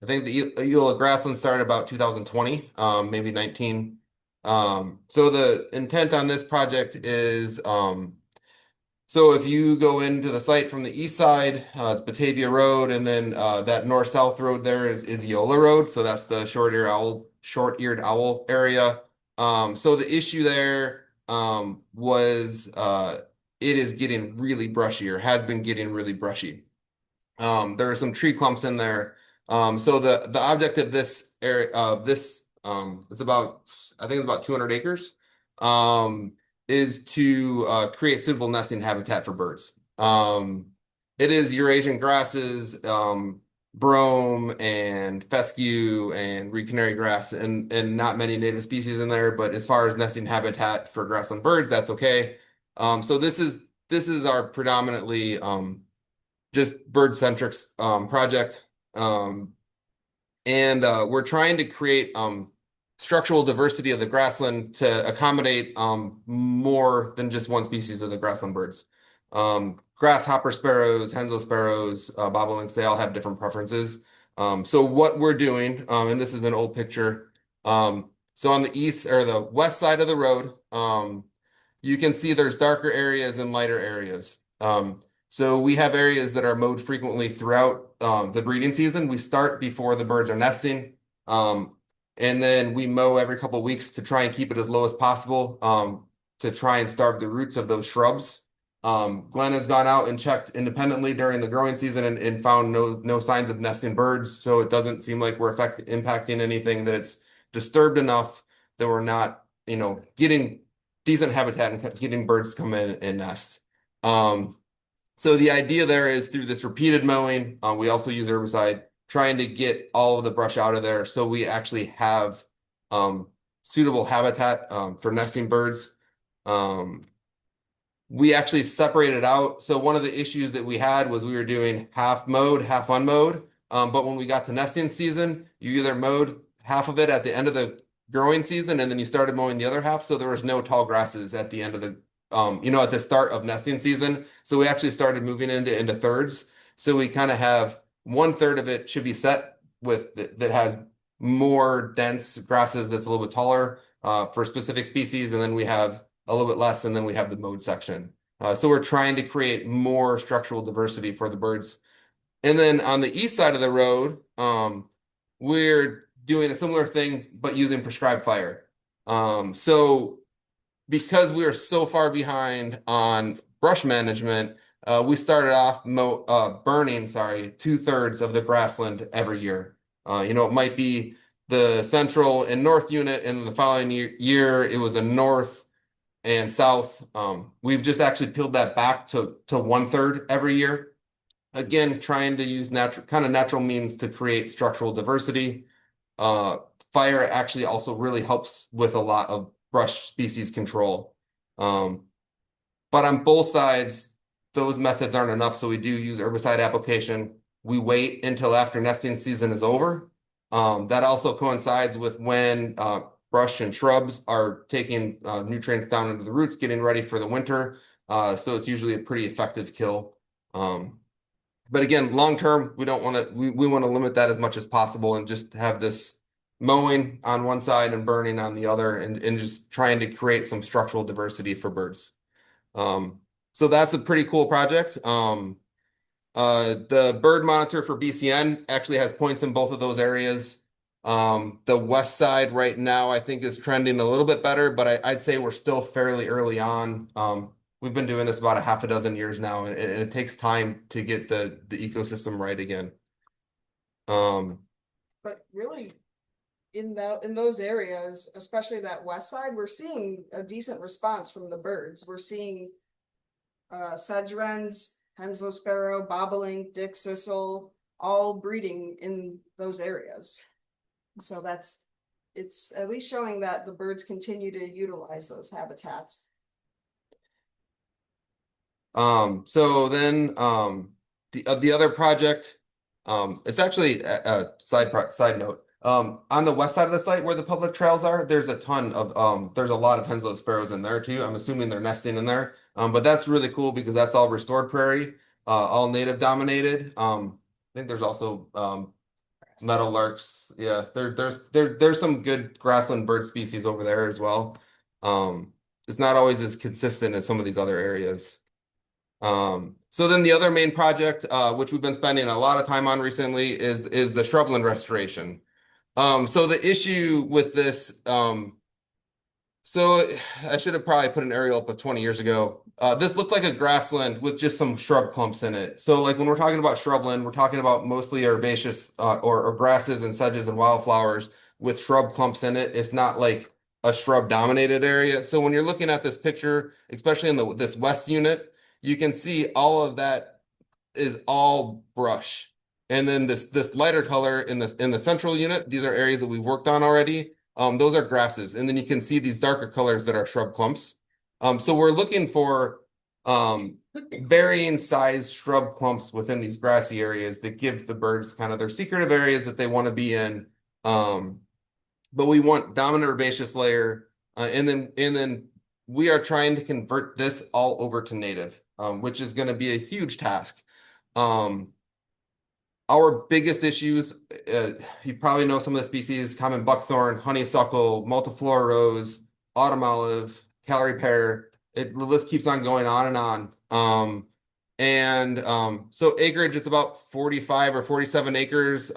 think the Eola grassland started about 2020, maybe 19. So the intent on this project is so if you go into the site from the east side, it's Batavia Road, and then that north-south road there is Eola Road. So that's the short-eared owl area. So the issue there was it is getting really brushy, or has been getting really brushy. There are some tree clumps in there. So the object of this area it's about, I think it's about 200 acres. Is to create suitable nesting habitat for birds. It is Eurasian grasses, brome and fescue and reed canary grass, and not many native species in there. But as far as nesting habitat for grassland birds, that's okay. So this is our predominantly just bird-centric project, and we're trying to create structural diversity of the grassland to accommodate more than just one species of the grassland birds. Grasshopper sparrows, Henslow sparrows, bobolinks, they all have different preferences. So what we're doing, and this is an old picture, so on the east or the west side of the road, you can see there's darker areas and lighter areas. So we have areas that are mowed frequently throughout the breeding season. We start before the birds are nesting. And then we mow every couple of weeks to try and keep it as low as possible, to try and starve the roots of those shrubs. Glenn has gone out and checked independently during the growing season and found no signs of nesting birds. So it doesn't seem like we're impacting anything, that it's disturbed enough that we're not, getting decent habitat and getting birds to come in and nest. So the idea there is through this repeated mowing, we also use herbicide, trying to get all of the brush out of there so we actually have suitable habitat for nesting birds. We actually separated out. So one of the issues that we had was we were doing half mowed, half unmowed. But when we got to nesting season, you either mowed half of it at the end of the growing season, and then you started mowing the other half. So there was no tall grasses at the end of the, at the start of nesting season. So we actually started moving into thirds. So we kind of have 1/3 of it should be set with that has more dense grasses that's a little bit taller for specific species, and then we have a little bit less, and then we have the mowed section. So we're trying to create more structural diversity for the birds. And then on the east side of the road, we're doing a similar thing but using prescribed fire. So because we are so far behind on brush management, we started off burning 2/3 of the grassland every year. It might be the central and north unit, and the following year it was a north and south. We've just actually peeled that back to 1/3 every year. Again, trying to use natural means to create structural diversity. Fire actually also really helps with a lot of brush species control. But on both sides, those methods aren't enough, so we do use herbicide application. We wait until after nesting season is over. That also coincides with when brush and shrubs are taking nutrients down into the roots, getting ready for the winter. So it's usually a pretty effective kill. But again, long term, we don't want to, we want to limit that as much as possible and just have this mowing on one side and burning on the other, and just trying to create some structural diversity for birds. So that's a pretty cool project. The bird monitor for BCN actually has points in both of those areas. The west side right now, I think, is trending a little bit better, but I'd say we're still fairly early on. We've been doing this about a half a dozen years now, and it takes time to get the ecosystem right again. But really, in those areas, especially that west side, we're seeing a decent response from the birds. We're seeing sedge wrens, Henslow sparrow, bobolink, dick sissel, all breeding in those areas. So it's at least showing that the birds continue to utilize those habitats. So then the other project, it's actually a side note. On the west side of the site where the public trails are, there's a ton of there's a lot of Henslow sparrows in there too. I'm assuming they're nesting in there. But that's really cool because that's all restored prairie, all native dominated. I think there's also meadowlarks. Yeah, there's some good grassland bird species over there as well. It's not always as consistent as some of these other areas. So then the other main project, which we've been spending a lot of time on recently, is the shrubland restoration. So the issue with this, so I should have probably put an aerial up of 20 years ago. This looked like a grassland with just some shrub clumps in it. So like when we're talking about shrubland, we're talking about mostly herbaceous or grasses and sedges and wildflowers with shrub clumps in it. It's not like a shrub dominated area. So when you're looking at this picture, especially in this west unit, you can see all of that is all brush. And then this lighter color in the central unit, these are areas that we've worked on already. Those are grasses. And then you can see these darker colors that are shrub clumps. So we're looking for varying size shrub clumps within these grassy areas that give the birds kind of their secretive areas that they want to be in. But we want dominant herbaceous layer. And then we are trying to convert this all over to native, which is going to be a huge task. Our biggest issues, you probably know some of the species: common buckthorn, honeysuckle, multiflora rose, autumn olive, Callery pear. The list keeps on going on and on. So acreage, it's about 45 or 47 acres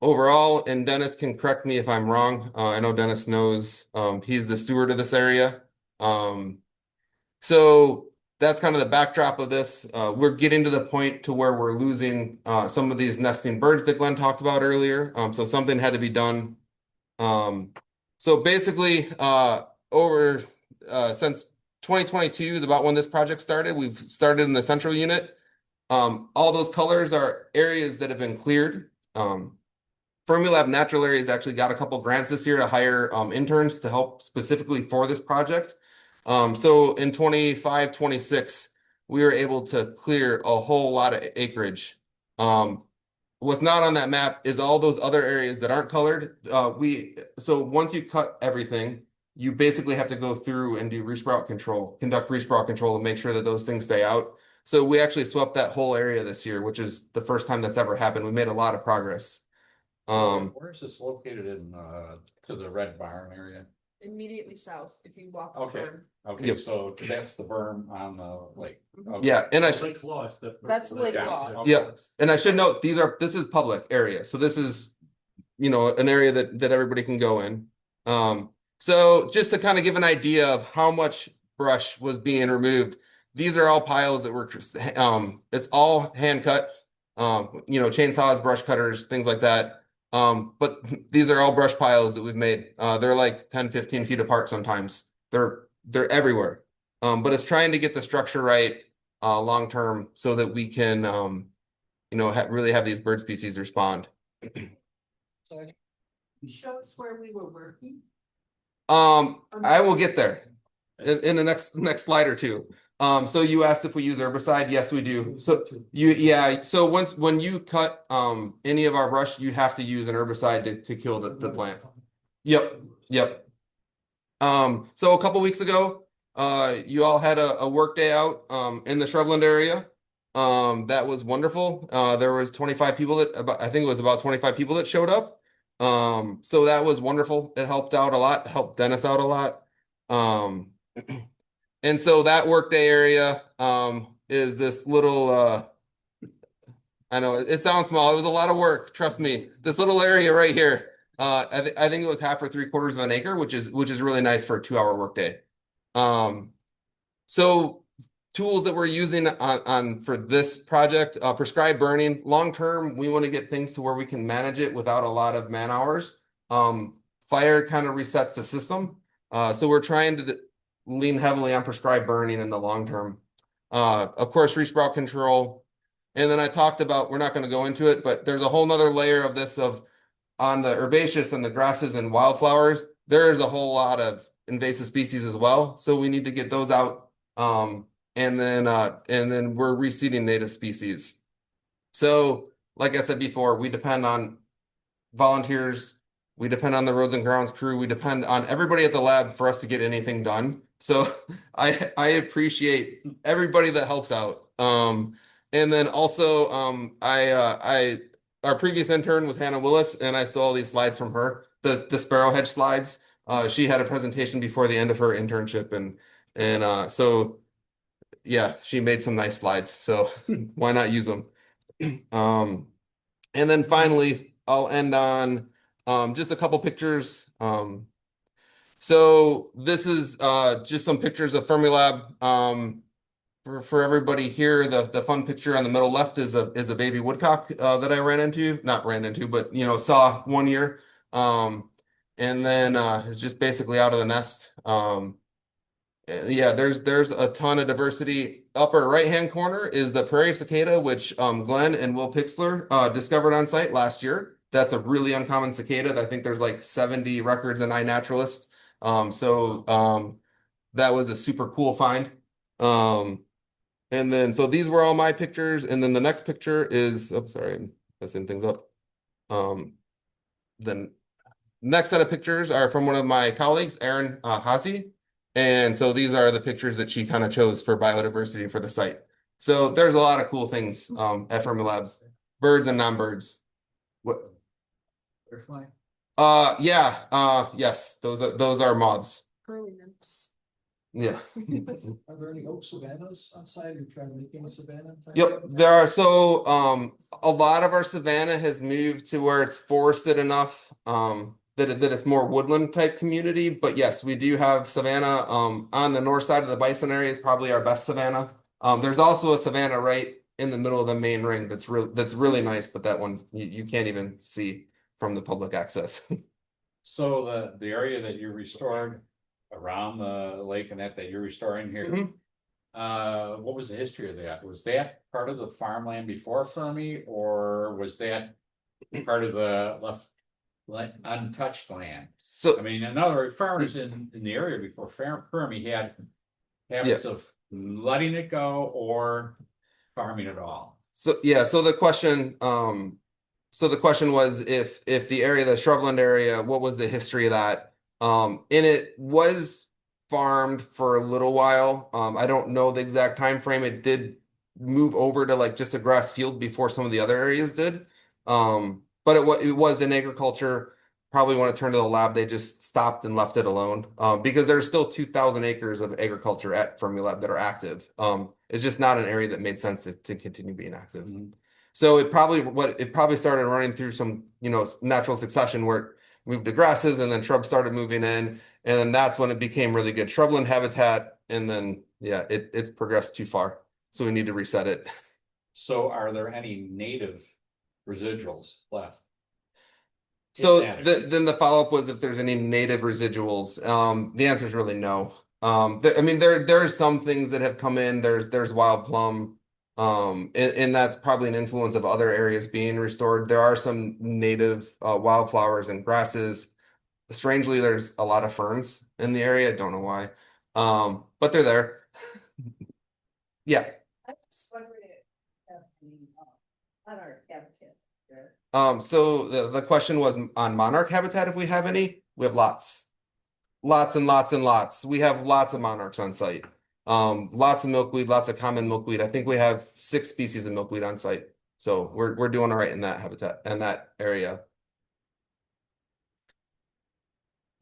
overall. And Dennis can correct me if I'm wrong. I know Dennis knows. He's the steward of this area. So that's kind of the backdrop of this. We're getting to the point to where we're losing some of these nesting birds that Glenn talked about earlier. So something had to be done. So basically, since 2022 is about when this project started. We've started in the central unit. All those colors are areas that have been cleared. Fermilab Natural Areas actually got a couple grants this year to hire interns to help specifically for this project. So in 25, 26, we were able to clear a whole lot of acreage. What's not on that map is all those other areas that aren't colored. So once you cut everything, you basically have to go through and do resprout control, conduct resprout control to make sure that those things stay out. So we actually swept that whole area this year, which is the first time that's ever happened. We made a lot of progress. Where is this located in to the Red Barn area? Immediately south, if you walk. Okay. over. Okay, Yep. so that's the berm on the lake. Okay. Yeah, and Lake Law. That's Lake Yeah. Law. Okay. Yeah, and I should note this is public area, so this is an area that everybody can go in. So just to kind of give an idea of how much brush was being removed, these are all piles that were it's all hand cut, chainsaws, brush cutters, things like that. But these are all brush piles that we've made. They're like 10, 15 feet apart sometimes. They're everywhere. But it's trying to get the structure right long term so that we can really have these bird species respond. Show us where we were working. I will get there in the next slide or two. So you asked if we use herbicide. Yes, we do. So so when you cut any of our brush, you have to use an herbicide to kill the plant. Yep. So a couple weeks ago, you all had a work day out in the shrubland area. That was wonderful. There was 25 people I think it was about 25 people that showed up. So that was wonderful. It helped out a lot, helped Dennis out a lot. And so that workday area is this little I know it sounds small. It was a lot of work, trust me. This little area right here. I think it was 1/2 or 3/4 of an acre, which is really nice for a 2-hour workday. So tools that we're using on for this project, prescribed burning. Long term, we want to get things to where we can manage it without a lot of man hours. Fire kind of resets the system. So we're trying to lean heavily on prescribed burning in the long term. Of course, resprout control. And then I talked about, we're not going to go into it, but there's a whole nother layer of this on the herbaceous and the grasses and wildflowers. There's a whole lot of invasive species as well. So we need to get those out. And then we're reseeding native species. So like I said before, we depend on volunteers. We depend on the roads and grounds crew. We depend on everybody at the lab for us to get anything done. So I appreciate everybody that helps out. And then also, our previous intern was Hannah Willis, and I stole all these slides from her, the sparrowhead slides. She had a presentation before the end of her internship, and so yeah, she made some nice slides. So why not use them? And then finally, I'll end on just a couple pictures. So this is just some pictures of Fermilab. For everybody here, the fun picture on the middle left is a baby woodcock that I not ran into, but saw one year. And then it's just basically out of the nest. Yeah, there's a ton of diversity. Upper right-hand corner is the prairie cicada, which Glenn and Will Pixler discovered on site last year. That's a really uncommon cicada. I think there's like 70 records in iNaturalist. So that was a super cool find. And then, so these were all my pictures. And then the next picture is, oh, sorry, I'm messing things up. The next set of pictures are from one of my colleagues, Erin Hasse. And so these are the pictures that she kind of chose for biodiversity for the site. So there's a lot of cool things at Fermilab, birds and non-birds. What? Butterfly. Yes, those are moths. Curly nymphs. Yeah. Are there any oak savannas on site? Are you trying to make any savanna? Yep, there are. So a lot of our savanna has moved to where it's forested enough that it's more woodland type community. But yes, we do have savanna on the north side of the Bison area is probably our best savanna. There's also a savanna right in the middle of the main ring that's really nice, but that one you can't even see from the public access. So the area that you restored around the lake and that you're restoring here. Mhm. What was the history of that? Was that part of the farmland before Fermi, or was that part of the untouched land? So I mean, in other words, farmers in the area before Fermi had habits of letting it go or farming it all. So yeah, so the question was if the area, the shrubland area, what was the history of that? And it was farmed for a little while. I don't know the exact time frame. It did move over to like just a grass field before some of the other areas did. But it was in agriculture. Probably when it turned to the lab, they just stopped and left it alone because there's still 2,000 acres of agriculture at Fermilab that are active. It's just not an area that made sense to continue being active. Mhm. So it probably started running through some natural succession where it moved to grasses and then shrubs started moving in, and then that's when it became really good shrubland habitat, and then it's progressed too far, so we need to reset it. So are there any native residuals left? So then the follow-up was if there's any native residuals. The answer is really no. I mean there are some things that have come in. There's wild plum. And that's probably an influence of other areas being restored. There are some native wildflowers and grasses. Strangely, there's a lot of ferns in the area. I don't know why, but they're there. Yeah. I'm just wondering if you have any, monarch habitat there. So the question was on monarch habitat, if we have any. We have lots. Lots and lots and lots. We have lots of monarchs on site. Lots of milkweed, lots of common milkweed. I think we have 6 species of milkweed on site. So we're doing all right in that habitat and that area.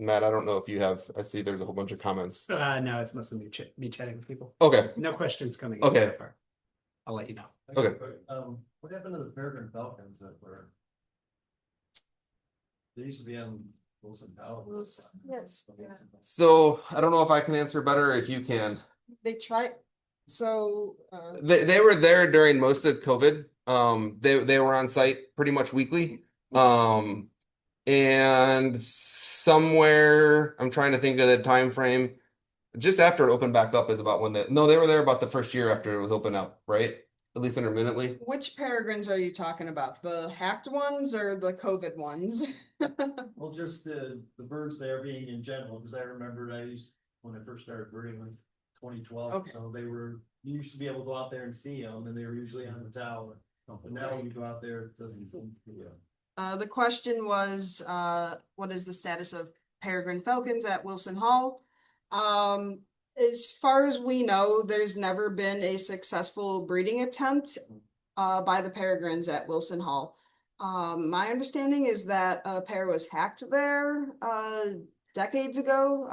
Matt, I don't know if you have, I see there's a whole bunch of comments. No, it's mostly me chatting with people. Okay, No questions coming in Okay. so far. I'll let you know. Okay. What happened to the peregrine falcons that were? They used to be on Wilson House. Yes. so I don't know if I can answer better if you can. They try, so, They were there during most of COVID. They were on site pretty much weekly. And somewhere I'm trying to think of the time frame. Just after it opened back up is about when they were there about the first year after it was opened up, right? At least intermittently. which peregrines are you talking about? The hacked ones or the COVID ones? Well, just the birds there being in general, because I remembered when I first started birding in 2012, Okay. so you used to be able to go out there and see them, and they were usually on the tower. But now when you go out there, it doesn't seem to be. The question was, what is the status of peregrine falcons at Wilson Hall? As far as we know, there's never been a successful breeding attempt by the peregrines at Wilson Hall. My understanding is that a pair was hacked there decades ago.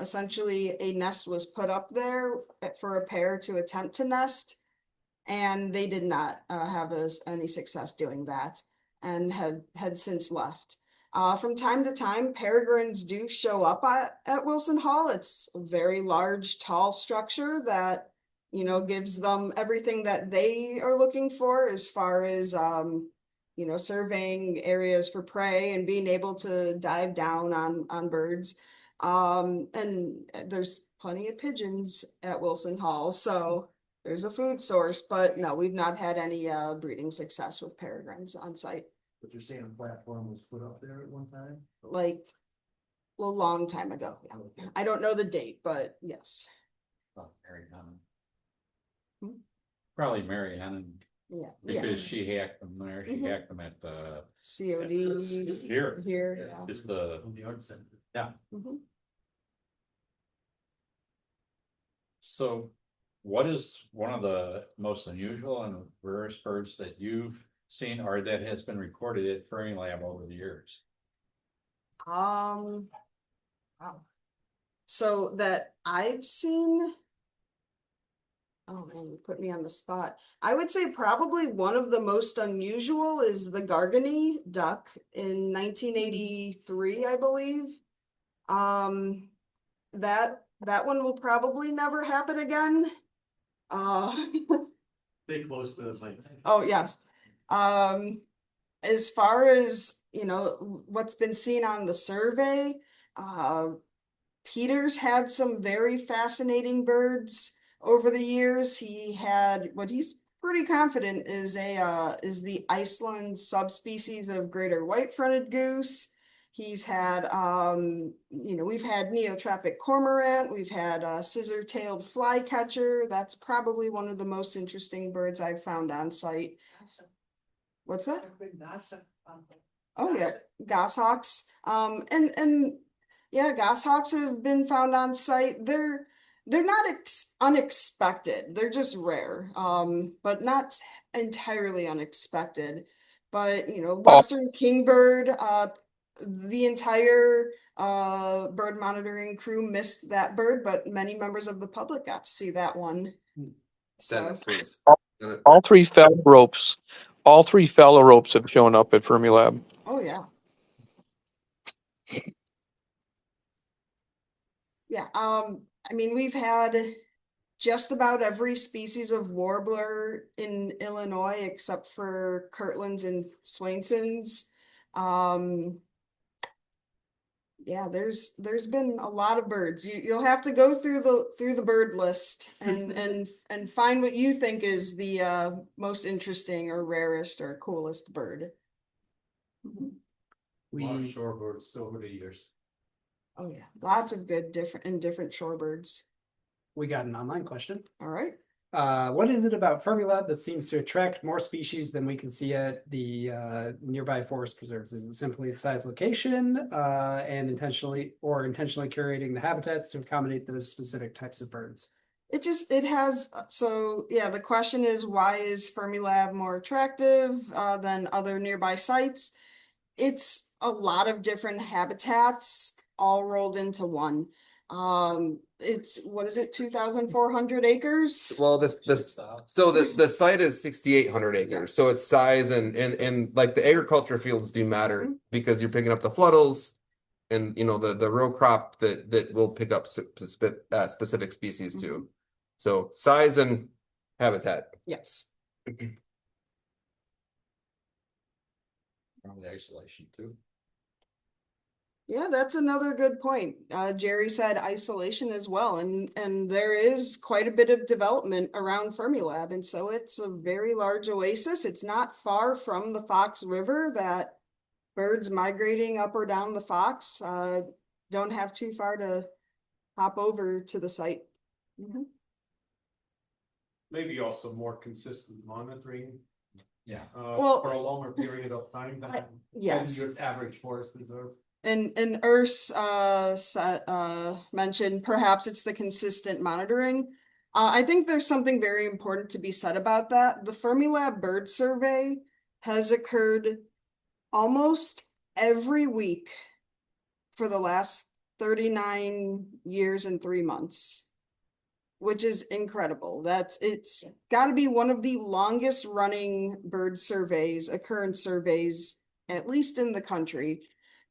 Essentially, a nest was put up there for a pair to attempt to nest, and they did not have any success doing that, and had since left. From time to time, peregrines do show up at Wilson Hall. It's a very large, tall structure that, gives them everything that they are looking for as far as, surveying areas for prey and being able to dive down on birds. And there's plenty of pigeons at Wilson Hall, so there's a food source, but no, we've not had any breeding success with peregrines on site. But you're saying a platform was put up there at one time? Like a long time ago. Yeah. I don't know the date, but yes. Oh, very common. Probably Mary Ann, Yeah. because yes. she hacked them there. She Mhm. hacked them at the, COD here, here. Yeah. just the, From the art center. Mhm. so what is one of the most unusual and rarest birds that you've seen or that has been recorded at Fermilab over the years? Wow. So that I've seen. Oh man, you put me on the spot. I would say probably one of the most unusual is the Gargany duck in 1983, I believe. That one will probably never happen again. Big close to the sites. Oh, yes. As far as, what's been seen on the survey, Peter's had some very fascinating birds over the years. He had what he's pretty confident is the Iceland subspecies of greater white-fronted goose. He's had, we've had neotropic cormorant, we've had scissor-tailed flycatcher. That's probably one of the most interesting birds I've found on site. What's that? Oh yeah, goshawks. And yeah, goshawks have been found on site. They're not unexpected. They're just rare, but not entirely unexpected. But Western kingbird, the entire bird monitoring crew missed that bird, but many members of the public got to see that one. So Dennis was. All three fallow ropes have shown up at Fermilab. oh yeah. Yeah, I mean, we've had just about every species of warbler in Illinois except for Kirtland's and Swainson's. Yeah, there's been a lot of birds. You'll have to go through the bird list and find what you think is the most interesting or rarest or coolest bird. A lot of shorebirds still over the years. Oh yeah, lots of good different shorebirds. We got an online question. All right. What is it about Fermilab that seems to attract more species than we can see at the nearby forest preserves? Is it simply the size, location, and intentionally curating the habitats to accommodate those specific types of birds? It has, so yeah, the question is, why is Fermilab more attractive than other nearby sites? It's a lot of different habitats all rolled into one. It's, what is it, 2,400 acres? Well, so the site is 6,800 acres, so its size and like the agriculture fields do matter because you're picking up the fluddles and you know the row crop that will pick up specific species too. So size and habitat. Yes. Probably isolation too. Yeah, that's another good point. Jerry said isolation as well, and there is quite a bit of development around Fermilab, and so it's a very large oasis. It's not far from the Fox River that birds migrating up or down the Fox don't have too far to hop over to the site. Maybe also more consistent monitoring. Yeah. Well, for a longer period of time than yes. your average forest preserve. And Urs mentioned perhaps it's the consistent monitoring. I think there's something very important to be said about that. The Fermilab bird survey has occurred almost every week for the last 39 years and 3 months, which is incredible. It's got to be one of the longest running bird surveys, occurrence surveys, at least in the country.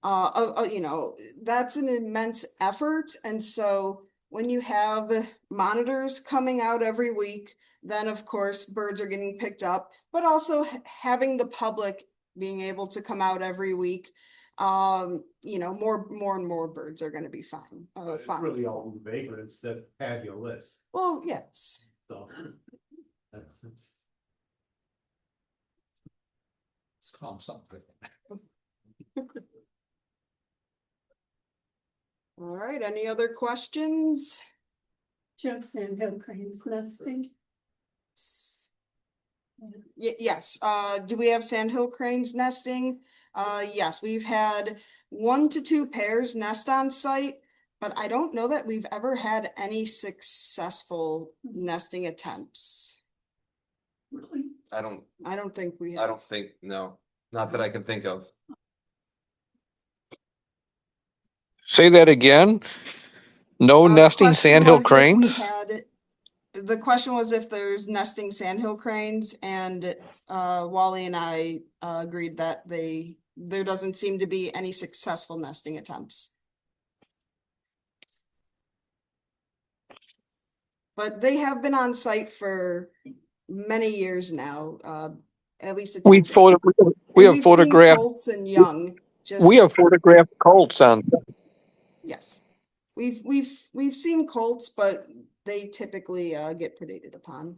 You know, that's an immense effort. And so when you have monitors coming out every week, then of course birds are getting picked up, but also having the public being able to come out every week, you know, more and more birds are going to be fine. It's really all the vagrants that have your list. Well, yes. So Let's call them something. All right, any other questions? Joe Sandhill cranes nesting. Yes, do we have sandhill cranes nesting? Yes, we've had 1 to 2 pairs nest on site, but I don't know that we've ever had any successful nesting attempts. Really? I don't think we have. I don't think, no, not that I can think of. Say that again. No nesting sandhill cranes? The question was if there's nesting sandhill cranes, and Wally and I agreed that there doesn't seem to be any successful nesting attempts. But they have been on site for many years now, at least We have photographed colts and young. We have photographed colts on. Yes, we've seen colts, but they typically get predated upon.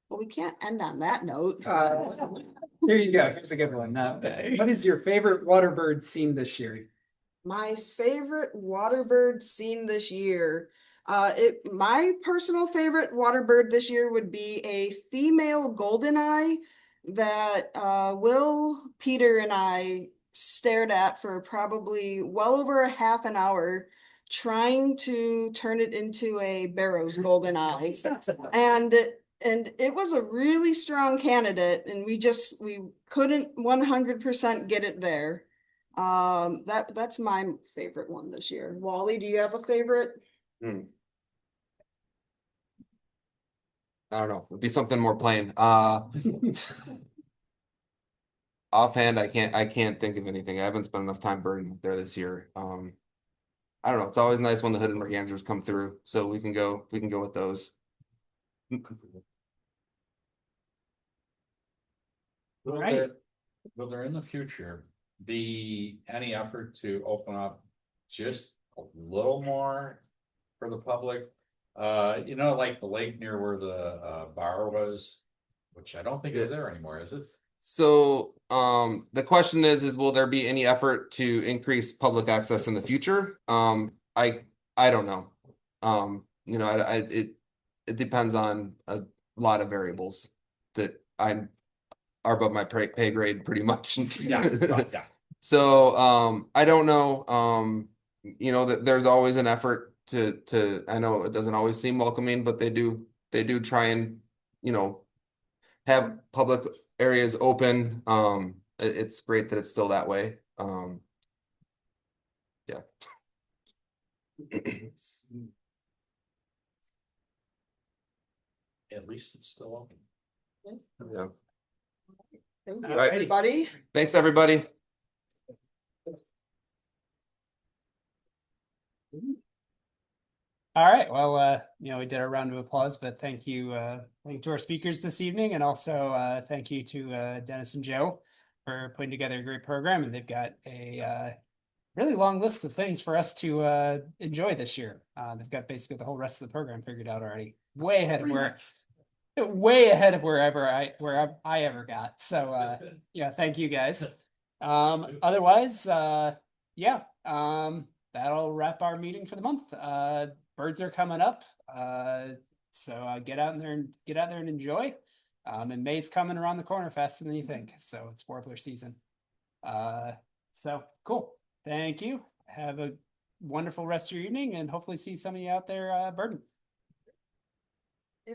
Well, we can't end on that note. There you go. Here's a good one. What is your favorite water bird seen this year? My favorite water bird seen this year. My personal favorite water bird this year would be a female goldeneye that Will, Peter, and I stared at for probably well over a half an hour, trying to turn it into a Barrow's goldeneye. And it was a really strong candidate, and we couldn't 100% get it there. That's my favorite one this year. Wally, do you have a favorite? I don't know. It'd be something more plain. Offhand, I can't think of anything. I haven't spent enough time birding there this year. I don't know. It's always nice when the hooded mergansers come through, so we can go with those. Will there in the future be any effort to open up just a little more for the public? You know, like the lake near where the bar was, which I don't think is there anymore, is it? So the question is will there be any effort to increase public access in the future? I don't know. You know, it depends on a lot of variables that are above my pay grade pretty much. Yeah, yeah. So, I don't know, you know, that there's always an effort to, I know it doesn't always seem welcoming, but they do try and, you know, have public areas open. It's great that it's still that way. Yeah. At least it's still open. Yeah. Thank All you, right. everybody. Thanks, everybody. All right, well, you know, we did a round of applause, but thank you to our speakers this evening, and also thank you to Dennis and Joe for putting together a great program. And they've got a really long list of things for us to enjoy this year. They've got basically the whole rest of the program figured out already, way ahead of where I ever got. So yeah, thank you guys. Otherwise, yeah, that'll wrap our meeting for the month. Birds are coming up, so get out there and enjoy. And May's coming around the corner faster than you think, so it's warbler season. So cool. Thank you. Have a wonderful rest of your evening, and hopefully see some of you out there birding.